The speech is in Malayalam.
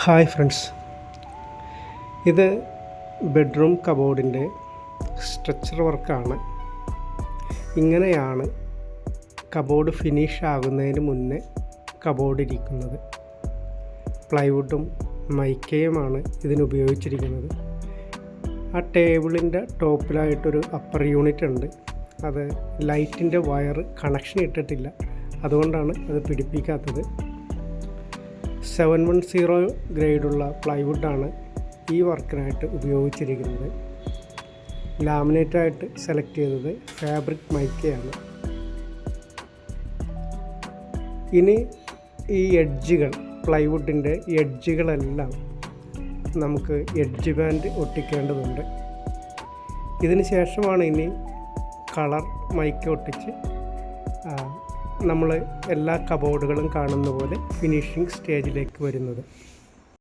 ഹായ് ഫ്രണ്ട്സ്, ഇത് ബെഡ്റൂം കബോർഡിൻ്റെ സ്ട്രക്ചർ വർക്കാണ്. ഇങ്ങനെയാണ് കബോർഡ് ഫിനിഷ് ആകുന്നതിന് മുന്നേ കബോർഡ് ഇരിക്കുന്നത്. പ്ലൈവുഡും മൈക്കയുമാണ് ഇതിനുപയോഗിച്ചിരിക്കുന്നത്. ആ ടേബിളിൻ്റെ ടോപ്പിലായിട്ടൊരു അപ്പർ യൂണിറ്റ് ഉണ്ട്. അത് ലൈറ്റിൻ്റെ വയർ കണക്ഷൻ ഇട്ടിട്ടില്ല, അതുകൊണ്ടാണ് അത് പിടിപ്പിക്കാത്തത്. 710 ഗ്രേഡുള്ള പ്ലൈവുഡാണ് ഈ വർക്കിനായിട്ട് ഉപയോഗിച്ചിരിക്കുന്നത്. ലാമിനേറ്റായിട്ട് സെലക്ട് ചെയ്തത് ഫാബ്രിക് മൈക്കയാണ്. ഇനി ഈ എഡ്ജുകൾ, പ്ലൈവുഡിൻ്റെ എഡ്ജുകളെല്ലാം നമുക്ക് എഡ്ജ് ബാൻഡ് ഒട്ടിക്കേണ്ടതുണ്ട്. ഇതിന് ശേഷമാണ് ഇനി കളർ മൈക്ക ഒട്ടിച്ച് നമ്മൾ എല്ലാ കബോർഡുകളും കാണുന്ന പോലെ ഫിനിഷിംഗ് സ്റ്റേജിലേക്ക് വരുന്നത്.